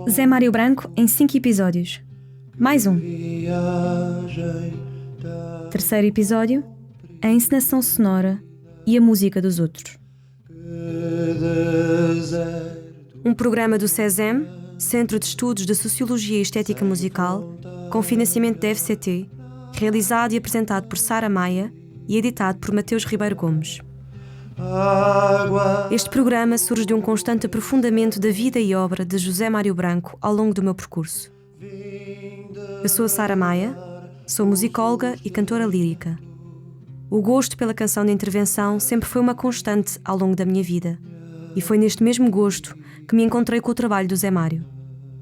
Zé Mário Branco em 5 episódios. Mais um. Terceiro episódio, a encenação sonora e a música dos outros. Um programa do CESEM, Centro de Estudos de Sociologia e Estética Musical, com financiamento da FCT, realizado e apresentado por Sara Maia e editado por Mateus Ribeiro Gomes. Este programa surge de um constante aprofundamento da vida e obra de José Mário Branco ao longo do meu percurso. Eu sou a Sara Maia, sou musicóloga e cantora lírica. O gosto pela canção de intervenção sempre foi uma constante ao longo da minha vida, e foi neste mesmo gosto que me encontrei com o trabalho do Zé Mário.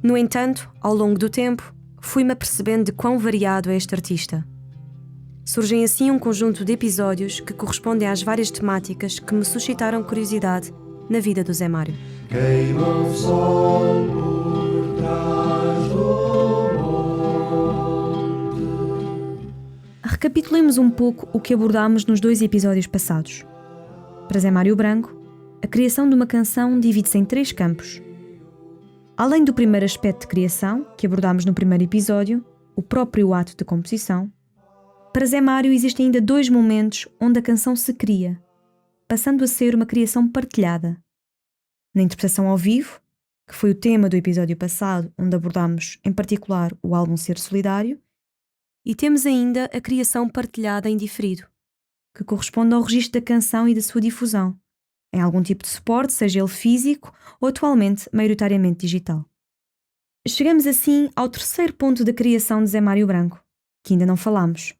No entanto, ao longo do tempo, fui-me apercebendo de quão variado é este artista. Surgem assim um conjunto de episódios que correspondem às várias temáticas que me suscitaram curiosidade na vida do Zé Mário. Queima o sol por trás do monte. Recapitulemos um pouco o que abordámos nos 2 episódios passados. Para Zé Mário Branco, a criação de uma canção divide-se em 3 campos. Além do primeiro aspecto de criação, que abordámos no primeiro episódio, o próprio ato de composição, para Zé Mário existem ainda 2 momentos onde a canção se cria, passando a ser uma criação partilhada. Na interpretação ao vivo, que foi o tema do episódio passado, onde abordámos em particular o álbum Ser Solidário, e temos ainda a criação partilhada em diferido, que corresponde ao registro da canção e da sua difusão, em algum tipo de suporte, seja ele físico ou atualmente maioritariamente digital. Chegamos assim ao terceiro ponto da criação de Zé Mário Branco, que ainda não falámos.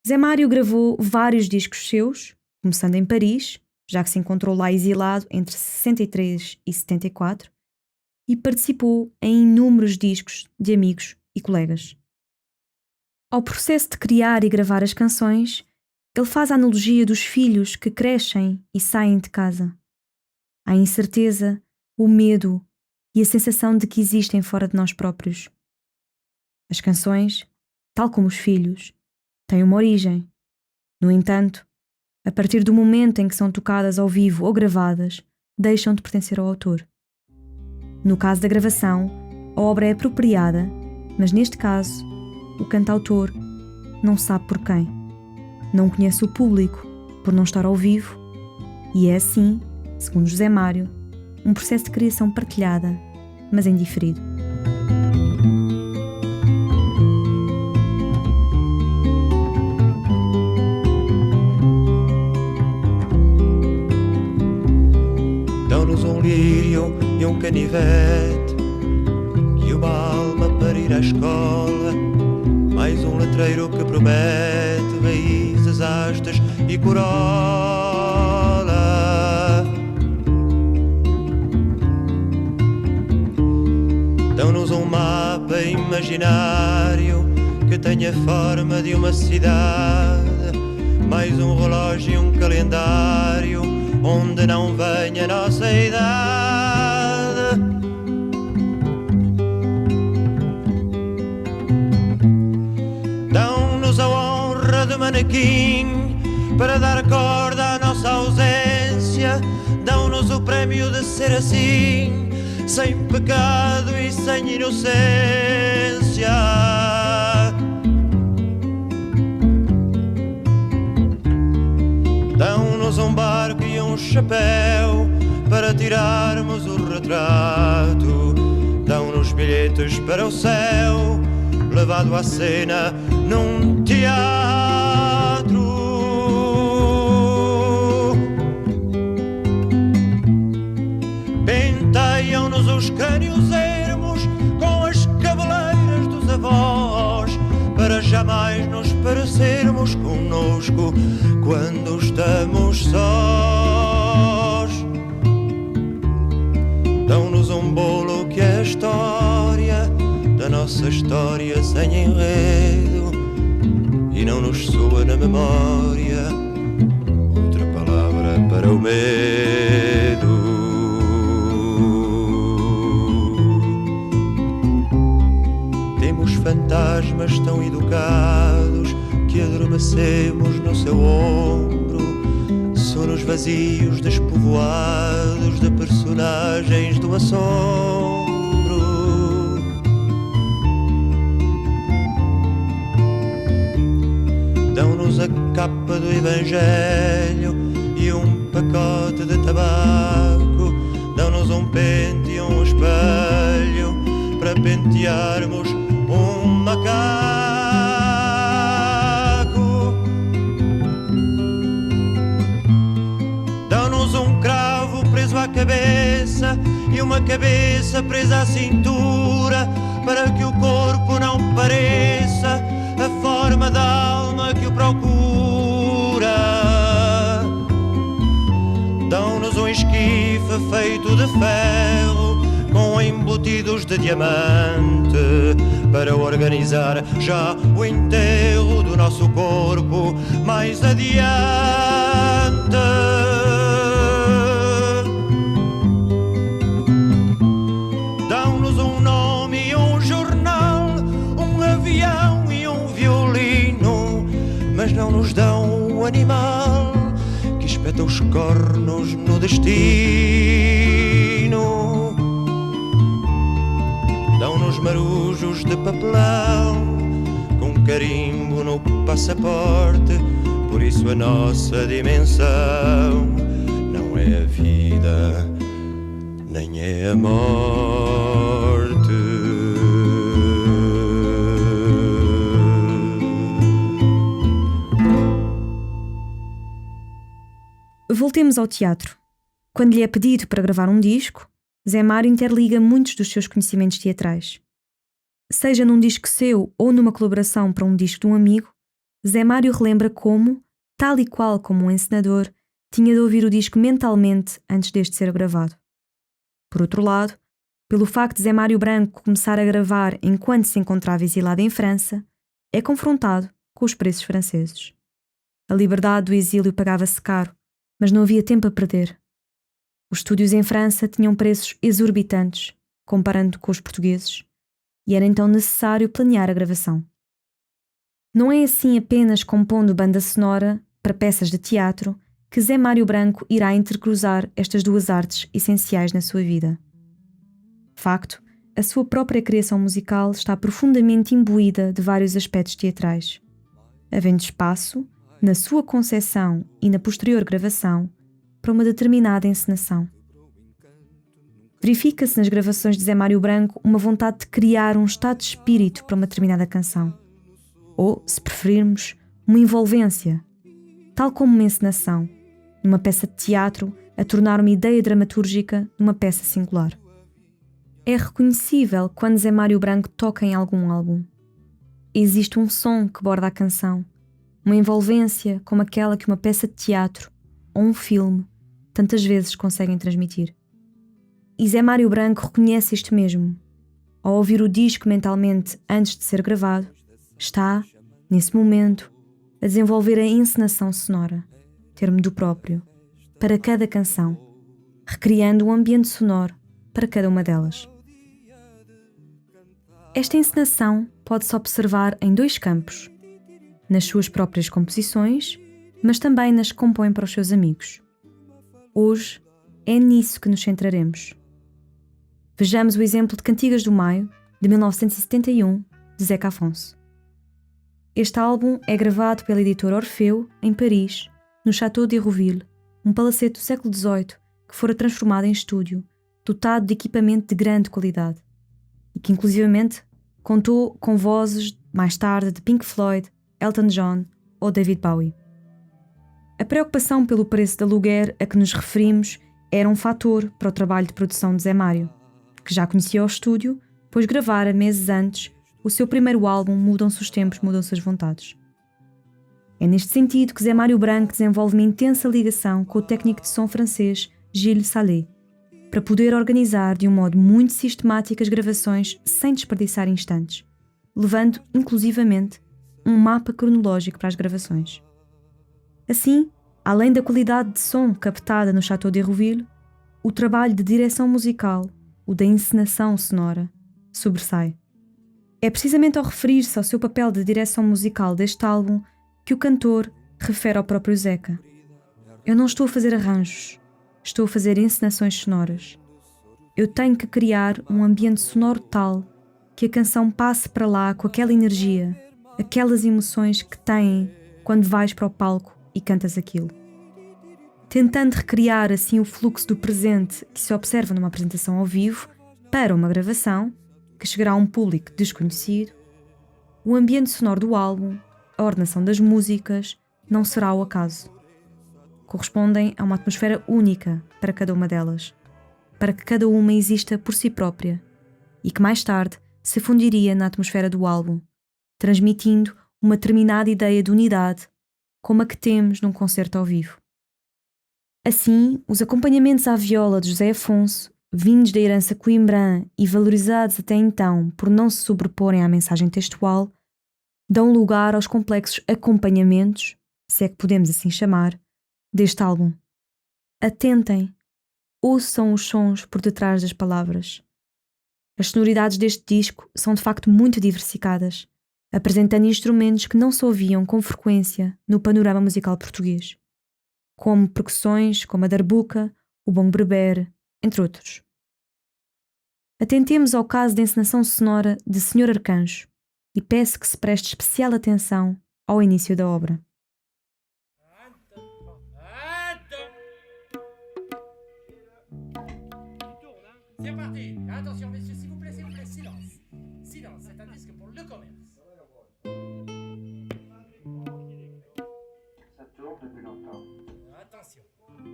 Zé Mário gravou vários discos seus, começando em Paris, já que se encontrou lá exilado entre 63 e 74, e participou em inúmeros discos de amigos e colegas. Ao processo de criar e gravar as canções, ele faz a analogia dos filhos que crescem e saem de casa. Há a incerteza, o medo e a sensação de que existem fora de nós próprios. As canções, tal como os filhos, têm uma origem. No entanto, a partir do momento em que são tocadas ao vivo ou gravadas, deixam de pertencer ao autor. No caso da gravação, a obra é apropriada, mas neste caso, o cantautor não sabe por quem. Não conhece o público por não estar ao vivo e é assim, segundo José Mário, um processo de criação partilhada, mas em diferido. Dão-nos um lírio e um canivete e uma alma para ir à escola, mais um letreiro que promete raízes, hastas e corola. Dão-nos um mapa imaginário que tenha forma de uma cidade, mais um relógio e um calendário onde não venha a nossa idade. Dão-nos a honra de manequim para dar corda à nossa ausência. Dão-nos o prémio de ser assim, sem pecado e sem inocência. Dão-nos um barco e um chapéu para tirarmos o retrato. Dão-nos bilhetes para o céu, levado à cena num teatro. Penteiam-nos os crânios ermos com as cabeleiras dos avós, para jamais nos parecermos conosco quando estamos sós. Dão-nos um bolo que é a história da nossa história sem enredo, e não nos soa na memória outra palavra para o medo. Temos fantasmas tão educados que adormecemos no seu ombro, Penso nos vazios despovoados de personagens do assombro. Dão-nos a capa do Evangelho e um pacote de tabaco. Dão-nos um pente e um espelho para pentearmos um macaco. Dão-nos um cravo preso à cabeça e uma cabeça presa à cintura, para que o corpo não pareça a forma da alma que o procura. Dão-nos um esquife feito de ferro com embutidos de diamante, para organizar já o enterro do nosso corpo mais adiante. Dão-nos um nome e um jornal, um avião e um violino, mas não nos dão o animal que espeta os cornos no destino. Dão-nos marujos de papelão com carimbo no passaporte. Por isso a nossa dimensão não é a vida, nem é a morte. Voltemos ao teatro. Quando lhe é pedido para gravar um disco, Zé Mário interliga muitos dos seus conhecimentos teatrais. Seja num disco seu ou numa colaboração para um disco de um amigo, Zé Mário relembra como, tal e qual como um encenador, tinha de ouvir o disco mentalmente antes deste ser gravado. Por outro lado, pelo facto de Zé Mário Branco começar a gravar enquanto se encontrava exilado em França, é confrontado com os preços franceses. A liberdade do exílio pagava-se caro, mas não havia tempo a perder. Os estúdios em França tinham preços exorbitantes, comparando com os portugueses, e era então necessário planear a gravação. Não é assim apenas compondo banda sonora para peças de teatro que Zé Mário Branco irá intercruzar estas duas artes essenciais na sua vida. De facto, a sua própria criação musical está profundamente imbuída de vários aspectos teatrais, havendo espaço, na sua concepção e na posterior gravação, para uma determinada encenação. Verifica-se nas gravações de Zé Mário Branco uma vontade de criar um estado de espírito para uma determinada canção. Ou, se preferirmos, uma envolvência, tal como uma encenação, numa peça de teatro, a tornar uma ideia dramatúrgica numa peça singular. É reconhecível quando Zé Mário Branco toca em algum álbum. Existe um som que borda a canção, uma envolvência como aquela que uma peça de teatro ou um filme tantas vezes conseguem transmitir. E Zé Mário Branco reconhece isto mesmo. Ao ouvir o disco mentalmente antes de ser gravado, está, nesse momento, a desenvolver a encenação sonora, termo do próprio, para cada canção, recriando um ambiente sonoro para cada uma delas. Esta encenação pode-se observar em dois campos, nas suas próprias composições, mas também nas que compõe para os seus amigos. Hoje é nisso que nos centraremos. Vejamos o exemplo de Cantigas do Maio, de 1971, de Zeca Afonso. Este álbum é gravado pela editora Orfeu, em Paris, no Château d'Hérouville, um palacete do século XVIII que fora transformado em estúdio, dotado de equipamento de grande qualidade, e que inclusivamente contou com vozes, mais tarde, de Pink Floyd, Elton John ou David Bowie. A preocupação pelo preço de aluguer a que nos referimos era um fator para o trabalho de produção de Zé Mário, que já conhecia o estúdio, pois gravara meses antes o seu primeiro álbum Mudam-se os Tempos, Mudam-se as Vontades. É neste sentido que Zé Mário Branco desenvolve uma intensa ligação com o técnico de som francês Gilles Salé, para poder organizar de um modo muito sistemático as gravações sem desperdiçar instantes, levando, inclusivamente, um mapa cronológico para as gravações. Assim, além da qualidade de som captada no Château d'Hérouville, o trabalho de direção musical, o da encenação sonora, sobressai. É precisamente ao referir-se ao seu papel de direção musical deste álbum que o cantor refere ao próprio Zeca. Eu não estou a fazer arranjos, estou a fazer encenações sonoras. Eu tenho que criar um ambiente sonoro tal que a canção passe para lá com aquela energia, aquelas emoções que têm quando vais para o palco e cantas aquilo. Tentando recriar assim o fluxo do presente que se observa numa apresentação ao vivo para uma gravação, que chegará a um público desconhecido, o ambiente sonoro do álbum, a ordenação das músicas, não será ao acaso. Correspondem a uma atmosfera única para cada uma delas, para que cada uma exista por si própria e que mais tarde se fundiria na atmosfera do álbum, transmitindo uma determinada ideia de unidade, como a que temos num concerto ao vivo. Assim, os acompanhamentos à viola de José Afonso, vindos da herança coimbrã e valorizados até então por não se sobreporem à mensagem textual, dão lugar aos complexos acompanhamentos, se é que podemos assim chamar, deste álbum. Atentem, ouçam os sons por detrás das palavras. As sonoridades deste disco são de facto muito diversificadas, apresentando instrumentos que não se ouviam com frequência no panorama musical português, como percussões como a darbuca, o bongo berbere, entre outros. Atentemos ao caso de encenação sonora de Senhor Arcanjo e peço que se preste especial atenção ao início da obra. C'est parti. Attention, messieurs, s'il vous plaît, silence. Silence, c'est un disque pour le commerce. Ça tourne depuis longtemps. Attention. 1,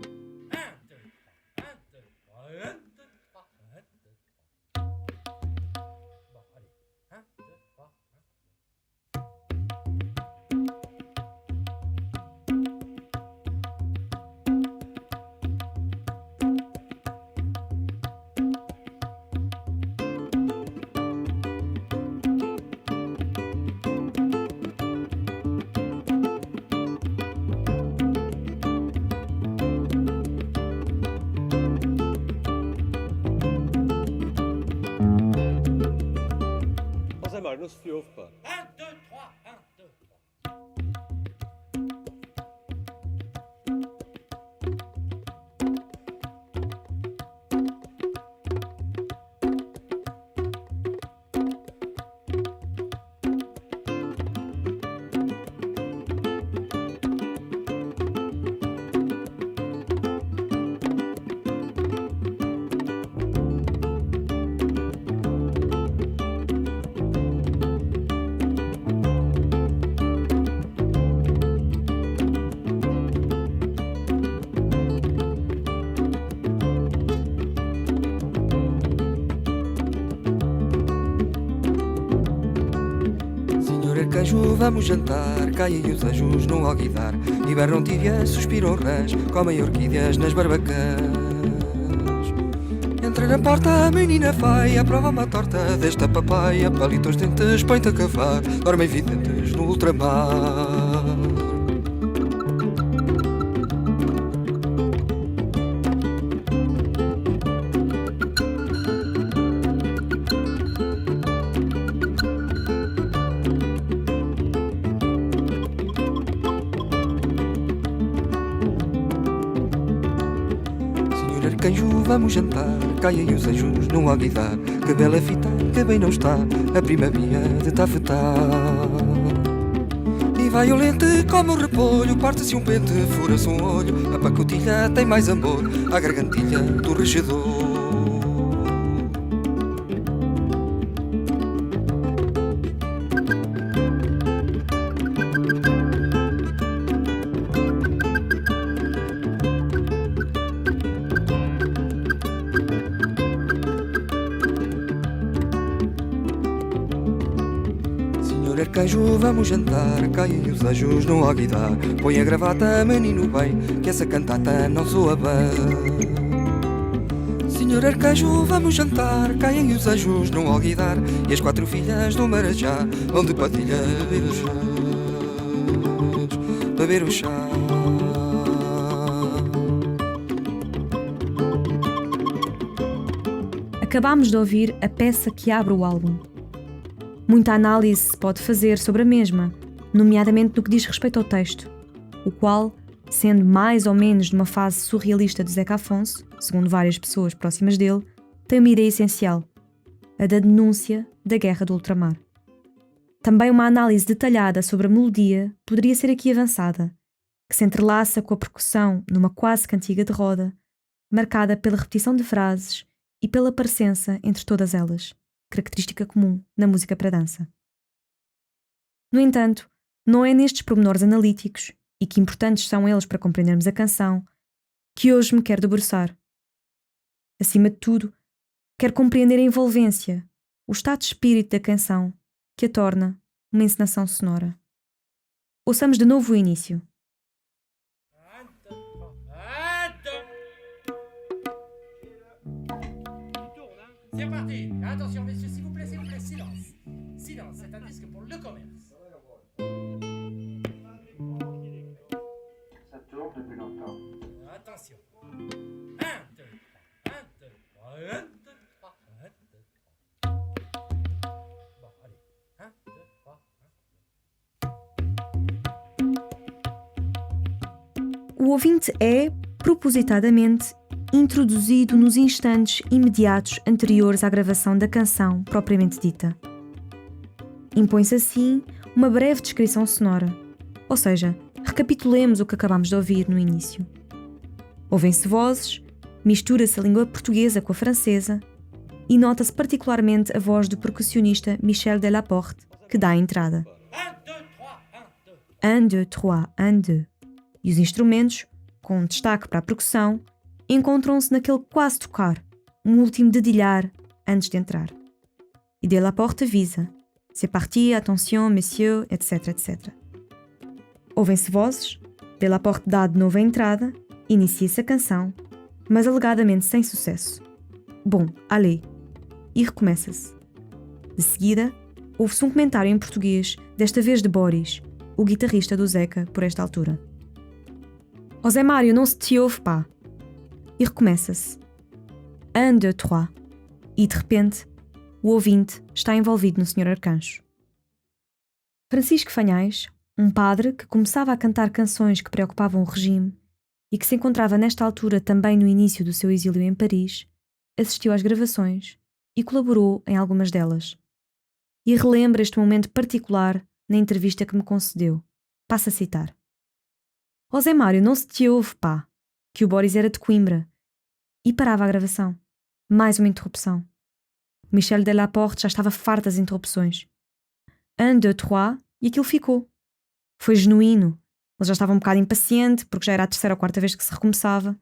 2, 3, 1, 2, 3, 1, 2, 3, 1, 2, 3. Bon, allez. 1, 2, 3, 1. Não se ouve, pá. 1, 2, 3, 1, 2, 3. Arcanjo, vamos jantar, caem os anjos no alguidar, hibernam tíbias, suspiram rãs, comem orquídeas nas barbacãs. Entra na porta, a menina vai, aprova uma torta desta papaya, palitos dentes, põe-te a cavar, dormem videntes no ultramar. Arcanjo, vamos jantar, caem os anjos no alguidar, que bela fita, que bem não está, a primavera de tafetá. E vai o lente como o repolho, parte-se um pente, fura-se um olho, a pacotilha tem mais amor, a gargantilha do regedor. Arcanjo, vamos jantar, caem os anjos no alguidar, põe a gravata, menino bem, que essa cantata não soa bem. Senhor Arcanjo, vamos jantar, caem os anjos no alguidar, e as quatro filhas do Marajá vão de patilha beber o chá, beber o chá. Acabámos de ouvir a peça que abre o álbum. Muita análise se pode fazer sobre a mesma, nomeadamente no que diz respeito ao texto, o qual sendo mais ou menos numa fase surrealista de Zeca Afonso, segundo várias pessoas próximas dele, tem uma ideia essencial, a da denúncia da guerra do ultramar. Também uma análise detalhada sobre a melodia poderia ser aqui avançada, que se entrelaça com a percussão numa quase cantiga de roda, marcada pela repetição de frases e pela parecença entre todas elas, característica comum na música para dança. No entanto, não é nestes pormenores analíticos, e que importantes são eles para compreendermos a canção, que hoje me quero debruçar. Acima de tudo, quero compreender a envolvência, o estado de espírito da canção, que a torna uma encenação sonora. Ouçamos de novo o início. C'est parti. Attention, messieurs, s'il vous plaît, silence. Silence, c'est un disque pour le commerce. Ça tourne depuis longtemps. Attention. 1, 2, 3, 1, 2, 3, 1, 2, 3, 1, 2, 3. Bon, allez. 1, 2, 3, 1. O ouvinte é, propositadamente, introduzido nos instantes imediatos anteriores à gravação da canção propriamente dita. Impõe-se assim uma breve descrição sonora, ou seja, recapitulemos o que acabamos de ouvir no início. Ouvem-se vozes, mistura-se a língua portuguesa com a francesa e nota-se particularmente a voz do percussionista Michel Delaporte, que dá a entrada. 1, 2, 3, 1, 2. E os instrumentos, com destaque para a percussão, encontram-se naquele quase tocar, um último dedilhar antes de entrar. E Delaporte avisa: c'est parti, attention, messieurs, etc, etc. Ouvem-se vozes, Delaporte dá de novo a entrada, inicia-se a canção, mas alegadamente sem sucesso. Bom, allez. E recomeça-se. De seguida, ouve-se um comentário em português, desta vez de Boris, o guitarrista do Zeca por esta altura. Ó Zé Mário, não se te ouve, pá. E recomeça-se. 1, 2, 3. E, de repente, o ouvinte está envolvido no Sr. Arcanjo. Francisco Fanhais, um padre que começava a cantar canções que preocupavam o regime e que se encontrava nesta altura também no início do seu exílio em Paris, assistiu às gravações e colaborou em algumas delas. E relembra este momento particular na entrevista que me concedeu. Passo a citar. Ó Zé Mário, não se te ouve, pá, que o Boris era de Coimbra. E parava a gravação. Mais uma interrupção. Michel Delaporte já estava farto das interrupções. 1, 2, 3, e aquilo ficou. Foi genuíno. Ele já estava um bocado impaciente, porque já era a terceira ou quarta vez que se recomeçava.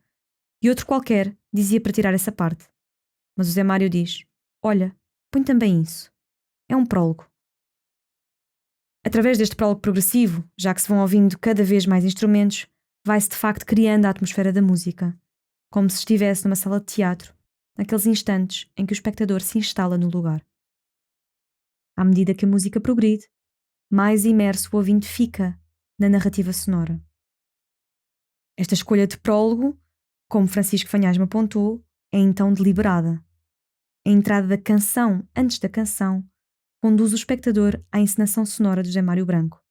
E outro qualquer dizia para tirar essa parte. Mas o Zé Mário diz: olha, põe também isso. É um prólogo. Através deste prólogo progressivo, já que se vão ouvindo cada vez mais instrumentos, vai-se de facto criando a atmosfera da música, como se estivesse numa sala de teatro, naqueles instantes em que o espectador se instala no lugar. À medida que a música progride, mais imerso o ouvinte fica na narrativa sonora. Esta escolha de prólogo, como Francisco Fanhais me apontou, é então deliberada. A entrada da canção antes da canção conduz o espectador à encenação sonora de José Mário Branco,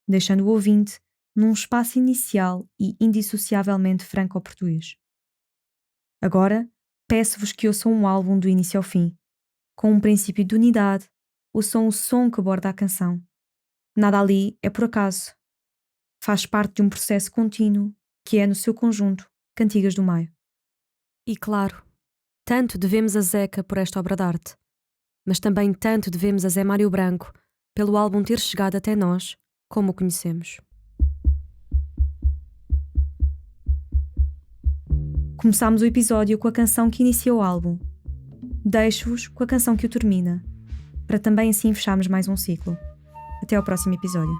deixando o ouvinte num espaço inicial e indissociavelmente franco-português. Agora, peço-vos que ouçam um álbum do início ao fim. Com um princípio de unidade, ouçam o som que aborda a canção. Nada ali é por acaso. Faz parte de um processo contínuo que é, no seu conjunto, Cantigas do Maio. E claro, tanto devemos a Zeca por esta obra de arte, mas também tanto devemos a Zé Mário Branco pelo álbum ter chegado até nós como o conhecemos. Começámos o episódio com a canção que inicia o álbum. Deixo-vos com a canção que o termina, para também assim fecharmos mais um ciclo. Até ao próximo episódio.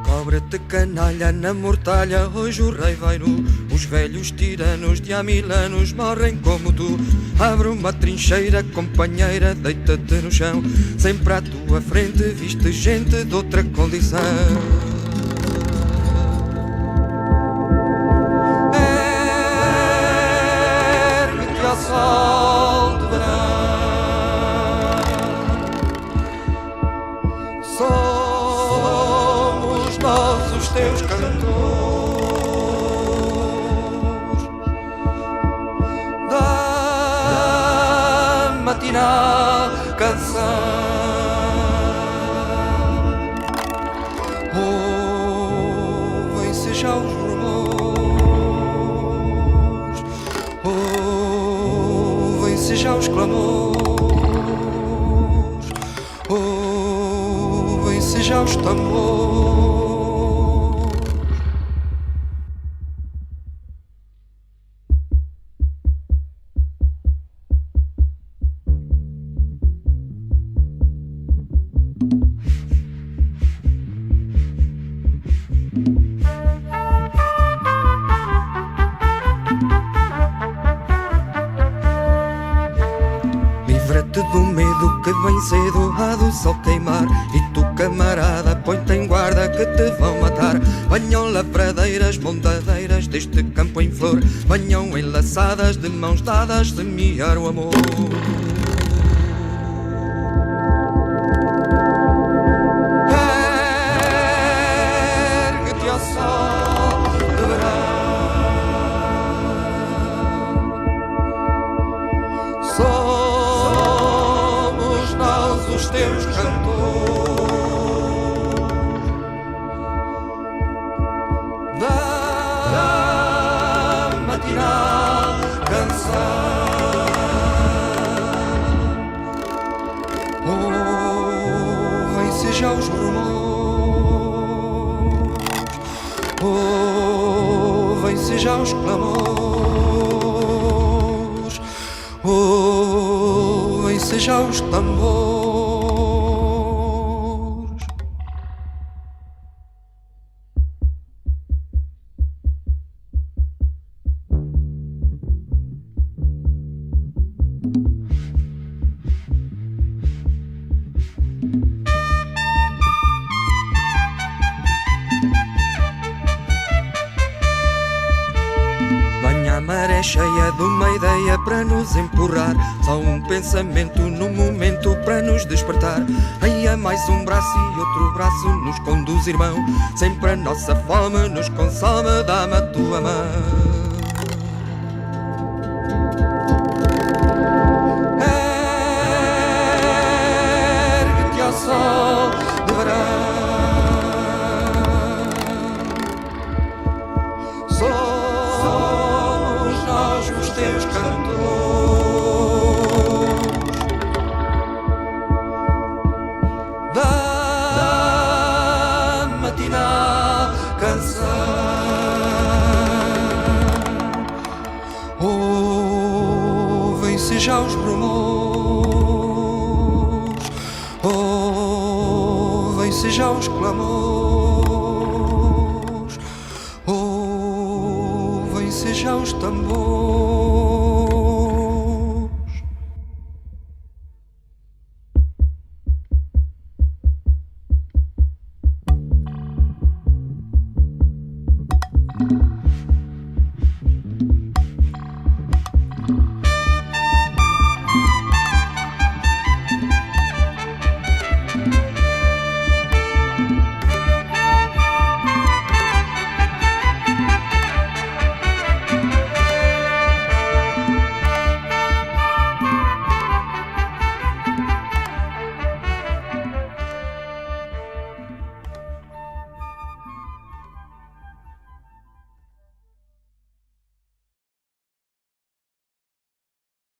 Cobra-te canalha na mortalha, hoje o rei vai nu. Os velhos tiranos de há 1000 anos morrem como tu. Abre uma trincheira, companheira, deita-te no chão. Sempre à tua frente viste gente de outra condição. Ergue-te ao sol de verão. teus cantores da matinal canção. Ouvem-se já os rumores, ouvem-se já os clamores, ouvem-se já os tambores. Livra-te do medo que vem cedo, há do sol queimar. E tu, camarada, põe-te em guarda que te vão matar. Venham lavradeiras, montadeiras deste campo em flor, venham enlaçadas de mãos dadas semear o amor. Ergue-te ao sol de verão, somos nós os teus cantores da matinal canção. Ouvem-se já os rumores, ouvem-se já os clamores, ouvem-se já os tambores. Venha a maré cheia de uma ideia para nos empurrar, só um pensamento no momento para nos despertar. Aí há mais um braço e outro braço nos conduz, irmão. Sempre a nossa fome nos consome, dá-me a tua mão. Ergue-te ao sol de verão, somos nós os teus cantores da matinal canção. Ouvem-se já os rumores, ouvem-se já os clamores, ouvem-se já os tambores.